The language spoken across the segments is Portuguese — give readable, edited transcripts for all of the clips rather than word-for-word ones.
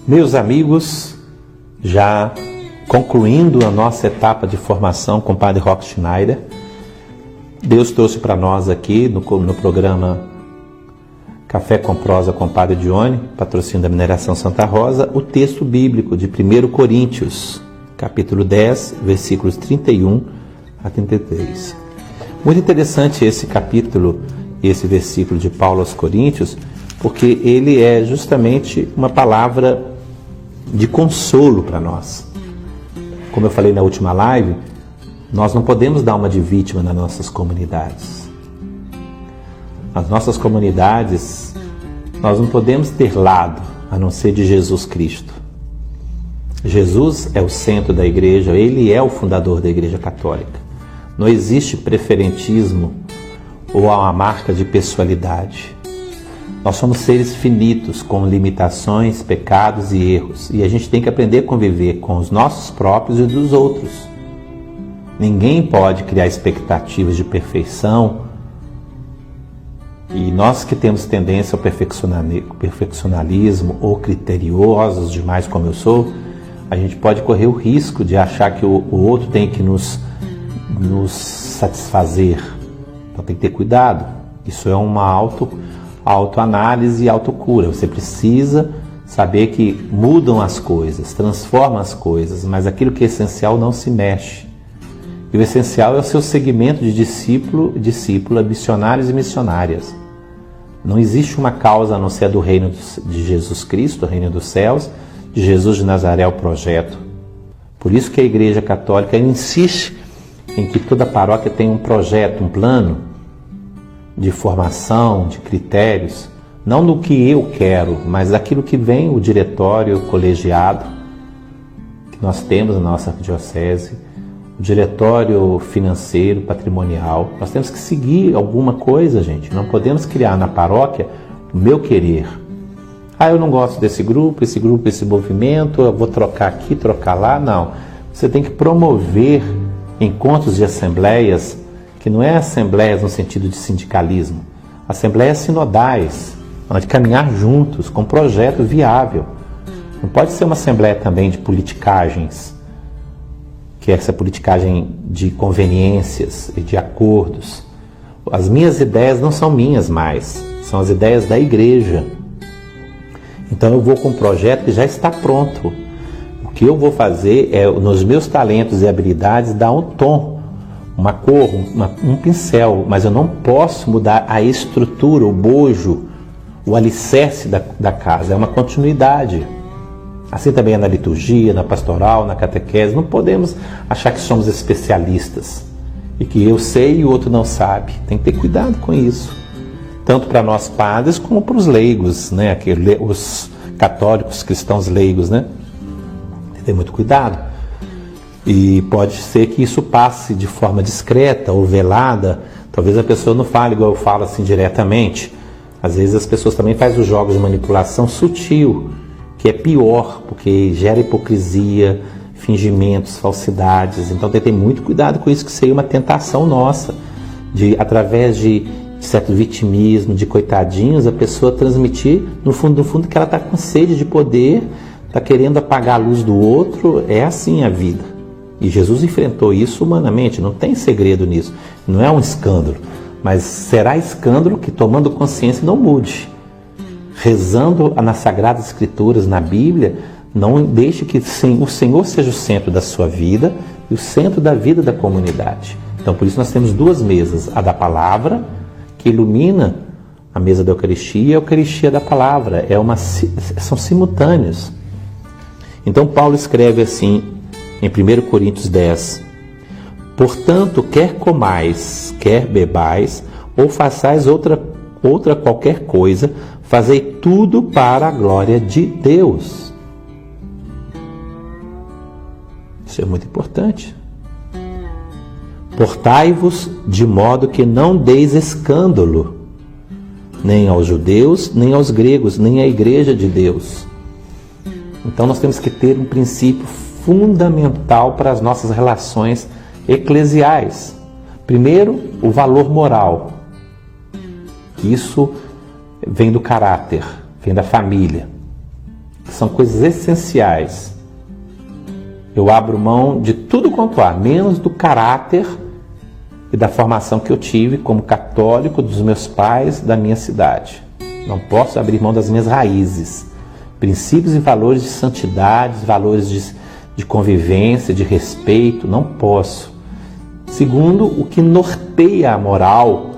Meus amigos, já concluindo a nossa etapa de formação com o Padre Roque Schneider, Deus trouxe para nós aqui no programa Café com Prosa com o Padre Dione, patrocínio da Mineração Santa Rosa, o texto bíblico de 1 Coríntios, capítulo 10, versículos 31 a 33. Muito interessante esse capítulo, esse versículo de Paulo aos Coríntios, porque ele é justamente uma palavra de consolo para nós. Como eu falei na última live, nós não podemos dar uma de vítima nas nossas comunidades. Nas nossas comunidades, nós não podemos ter lado a não ser de Jesus Cristo. Jesus é o centro da igreja, ele é o fundador da Igreja Católica. Não existe preferentismo ou uma marca de pessoalidade. Nós somos seres finitos, com limitações, pecados e erros. E a gente tem que aprender a conviver com os nossos próprios e dos outros. Ninguém pode criar expectativas de perfeição. E nós que temos tendência ao perfeccionalismo ou criteriosos demais como eu sou, a gente pode correr o risco de achar que o outro tem que nos satisfazer. Então tem que ter cuidado. Isso é uma autoanálise e autocura. Você precisa saber que mudam as coisas, transformam as coisas, mas aquilo que é essencial não se mexe. E o essencial é o seu segmento de discípula, missionários e missionárias. Não existe uma causa a não ser a do reino de Jesus Cristo, o reino dos céus, de Jesus de Nazaré, o projeto. Por isso que a Igreja Católica insiste em que toda paróquia tem um projeto, um plano de formação, de critérios, não no que eu quero, mas daquilo que vem o diretório, o colegiado, que nós temos na nossa diocese, o diretório financeiro, patrimonial. Nós temos que seguir alguma coisa, gente. Não podemos criar na paróquia o meu querer. Eu não gosto desse grupo, esse movimento, eu vou trocar aqui, trocar lá. Não. Você tem que promover encontros de assembleias, que não é assembleias no sentido de sindicalismo, assembleias sinodais, onde caminhar juntos, com um projeto viável. Não pode ser uma assembleia também de politicagens, que é essa politicagem de conveniências e de acordos. As minhas ideias não são minhas mais, são as ideias da igreja. Então eu vou com um projeto que já está pronto. O que eu vou fazer é, nos meus talentos e habilidades, dar um tom, uma cor, um pincel, mas eu não posso mudar a estrutura, o bojo, o alicerce da casa. É uma continuidade. Assim também é na liturgia, na pastoral, na catequese. Não podemos achar que somos especialistas e que eu sei e o outro não sabe. Tem que ter cuidado com isso. Tanto para nós padres como para os leigos, né? Os católicos, cristãos leigos, né? Tem que ter muito cuidado. E pode ser que isso passe de forma discreta ou velada. Talvez a pessoa não fale igual eu falo assim diretamente. Às vezes as pessoas também fazem os jogos de manipulação sutil, que é pior, porque gera hipocrisia, fingimentos, falsidades. Então tem que ter muito cuidado com isso, que seria uma tentação nossa, de através de certo vitimismo, de coitadinhos, a pessoa transmitir, no fundo, que ela está com sede de poder, está querendo apagar a luz do outro. É assim a vida. E Jesus enfrentou isso humanamente, não tem segredo nisso. Não é um escândalo, mas será escândalo que, tomando consciência, não mude. Rezando nas Sagradas Escrituras, na Bíblia, não deixe que o Senhor seja o centro da sua vida e o centro da vida da comunidade. Então, por isso nós temos duas mesas, a da palavra, que ilumina a mesa da Eucaristia, e a Eucaristia da palavra. São simultâneos. Então, Paulo escreve assim, em 1 Coríntios 10, portanto, quer comais, quer bebais, ou façais outra qualquer coisa, fazei tudo para a glória de Deus. Isso é muito importante. Portai-vos de modo que não deis escândalo, nem aos judeus, nem aos gregos, nem à igreja de Deus. Então nós temos que ter um princípio fundamental para as nossas relações eclesiais. Primeiro, o valor moral. Isso vem do caráter, vem da família. que são coisas essenciais, eu abro mão de tudo quanto há, menos do caráter e da formação que eu tive como católico, dos meus pais, da minha cidade. Não posso abrir mão das minhas raízes, princípios e valores de santidade, valores de convivência, de respeito, não posso. Segundo, o que norteia a moral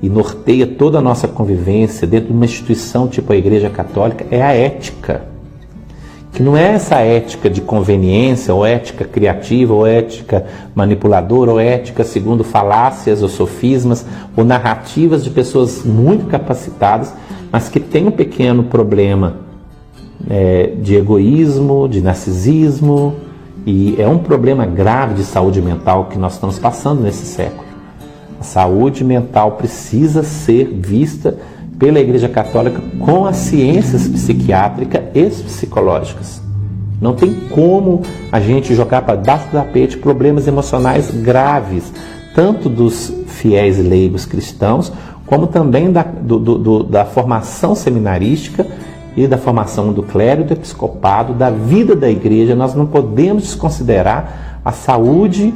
e norteia toda a nossa convivência dentro de uma instituição tipo a Igreja Católica é a ética. Que não é essa ética de conveniência, ou ética criativa, ou ética manipuladora, ou ética segundo falácias ou sofismas, ou narrativas de pessoas muito capacitadas, mas que tem um pequeno problema de egoísmo, de narcisismo, e é um problema grave de saúde mental que nós estamos passando nesse século. A saúde mental precisa ser vista pela Igreja Católica com as ciências psiquiátricas e psicológicas. Não tem como a gente jogar para debaixo do tapete problemas emocionais graves, tanto dos fiéis e leigos cristãos, como também da formação seminarística e da formação do clero, do episcopado, da vida da igreja. Nós não podemos desconsiderar a saúde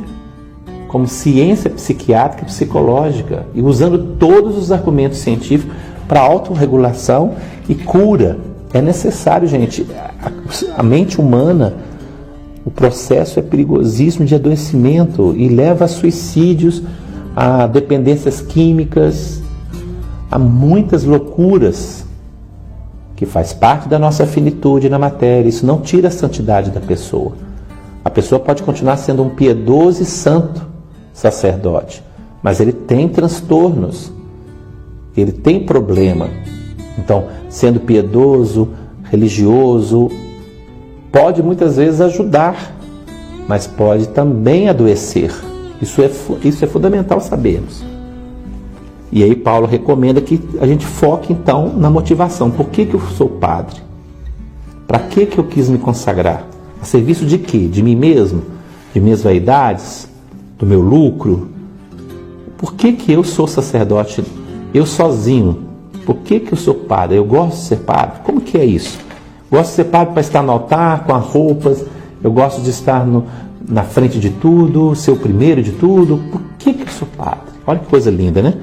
como ciência psiquiátrica e psicológica, e usando todos os argumentos científicos para autorregulação e cura. É necessário, gente. A mente humana, o processo é perigosíssimo de adoecimento e leva a suicídios, a dependências químicas, a muitas loucuras, que faz parte da nossa finitude na matéria. Isso não tira a santidade da pessoa. A pessoa pode continuar sendo um piedoso e santo sacerdote, mas ele tem transtornos, ele tem problema. Então, sendo piedoso, religioso, pode muitas vezes ajudar, mas pode também adoecer. Isso é fundamental sabermos. E aí Paulo recomenda que a gente foque então na motivação. Por que eu sou padre? Para que eu quis me consagrar? A serviço de quê? De mim mesmo? De minhas vaidades? Do meu lucro? Por que eu sou sacerdote? Eu sozinho? Por que eu sou padre? Eu gosto de ser padre? Como que é isso? Gosto de ser padre para estar no altar, com as roupas. Eu gosto de estar na frente de tudo, ser o primeiro de tudo. Por que eu sou padre? Olha que coisa linda, né?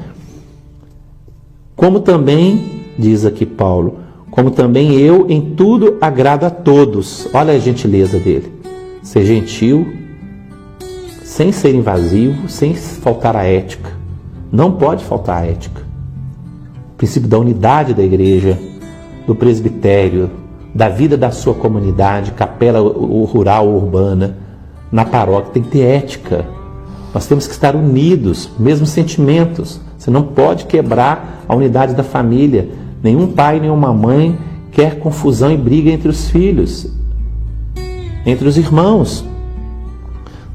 Como também, diz aqui Paulo, como também eu em tudo agrado a todos. Olha a gentileza dele. Ser gentil, sem ser invasivo, sem faltar a ética. Não pode faltar a ética. O princípio da unidade da igreja, do presbitério, da vida da sua comunidade, capela rural ou urbana, na paróquia, tem que ter ética. Nós temos que estar unidos, mesmos sentimentos. Você não pode quebrar a unidade da família. Nenhum pai, nenhuma mãe quer confusão e briga entre os filhos, entre os irmãos.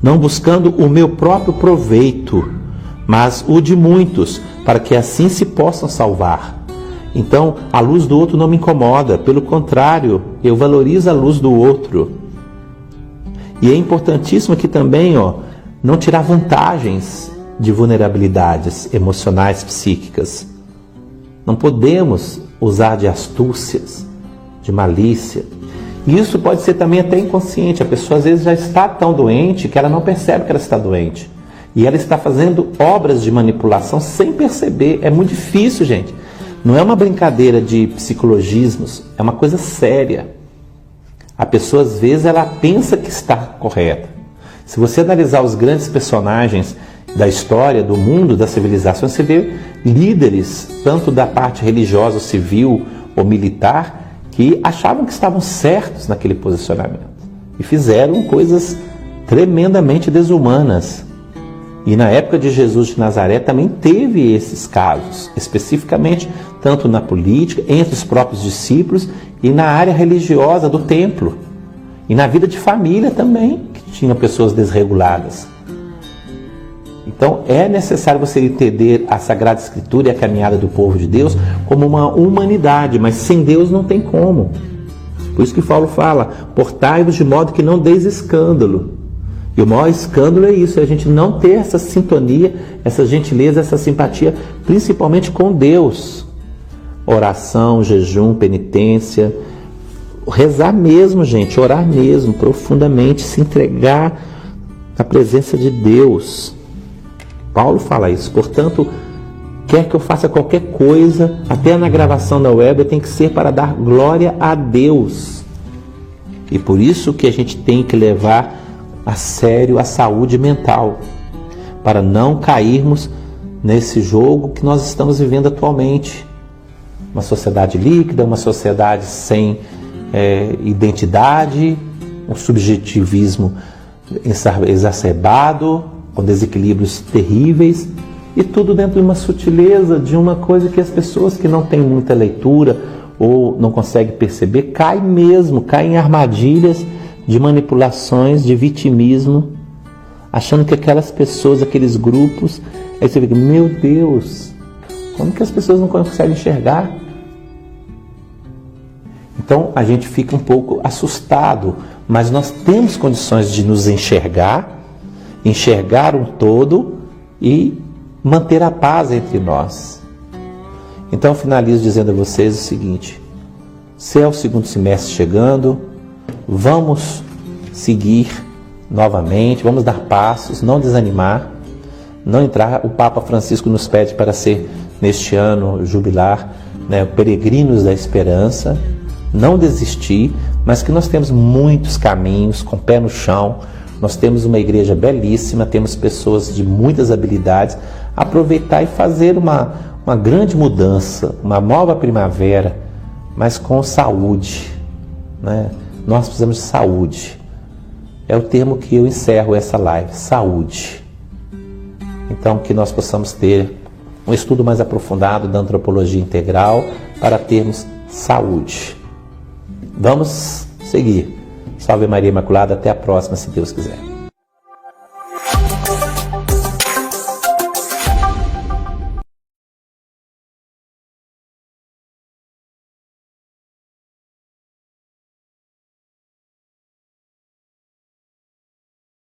Não buscando o meu próprio proveito, mas o de muitos, para que assim se possam salvar. Então, a luz do outro não me incomoda. Pelo contrário, eu valorizo a luz do outro. E é importantíssimo aqui também, não tirar vantagens de vulnerabilidades emocionais, psíquicas. Não podemos usar de astúcias, de malícia. E isso pode ser também até inconsciente. A pessoa às vezes já está tão doente que ela não percebe que ela está doente. E ela está fazendo obras de manipulação sem perceber. É muito difícil, gente. Não é uma brincadeira de psicologismos, é uma coisa séria. A pessoa às vezes ela pensa que está correta. Se você analisar os grandes personagens da história, do mundo, da civilização, você vê líderes, tanto da parte religiosa, civil ou militar, que achavam que estavam certos naquele posicionamento e fizeram coisas tremendamente desumanas. E na época de Jesus de Nazaré também teve esses casos, especificamente tanto na política, entre os próprios discípulos e na área religiosa do templo. E na vida de família também, que tinha pessoas desreguladas. Então é necessário você entender a Sagrada Escritura e a caminhada do povo de Deus como uma humanidade, mas sem Deus não tem como. Por isso que Paulo fala, portai-vos de modo que não deis escândalo. E o maior escândalo é isso, é a gente não ter essa sintonia, essa gentileza, essa simpatia, principalmente com Deus. Oração, jejum, penitência, rezar mesmo, gente, orar mesmo, profundamente, se entregar à presença de Deus. Paulo fala isso. Portanto, quer que eu faça qualquer coisa, até na gravação da web, tem que ser para dar glória a Deus. E por isso que a gente tem que levar a sério a saúde mental, para não cairmos nesse jogo que nós estamos vivendo atualmente. Uma sociedade líquida, uma sociedade sem identidade, um subjetivismo exacerbado, com desequilíbrios terríveis, e tudo dentro de uma sutileza, de uma coisa que as pessoas que não têm muita leitura ou não conseguem perceber, caem em armadilhas de manipulações, de vitimismo, achando que aquelas pessoas, aqueles grupos, aí você fica, meu Deus, como que as pessoas não conseguem enxergar? Então a gente fica um pouco assustado, mas nós temos condições de nos enxergar um todo e manter a paz entre nós. Então eu finalizo dizendo a vocês o seguinte: se é o segundo semestre chegando, vamos seguir novamente, vamos dar passos, não desanimar, não entrar. O Papa Francisco nos pede para ser, neste ano jubilar, peregrinos da esperança, não desistir, mas que nós temos muitos caminhos, com o pé no chão, nós temos uma igreja belíssima, temos pessoas de muitas habilidades, aproveitar e fazer uma grande mudança, uma nova primavera, mas com saúde, né? Nós precisamos de saúde. É o termo que eu encerro essa live, saúde. Então, que nós possamos ter um estudo mais aprofundado da antropologia integral para termos saúde. Vamos seguir. Salve Maria Imaculada, até a próxima, se Deus quiser.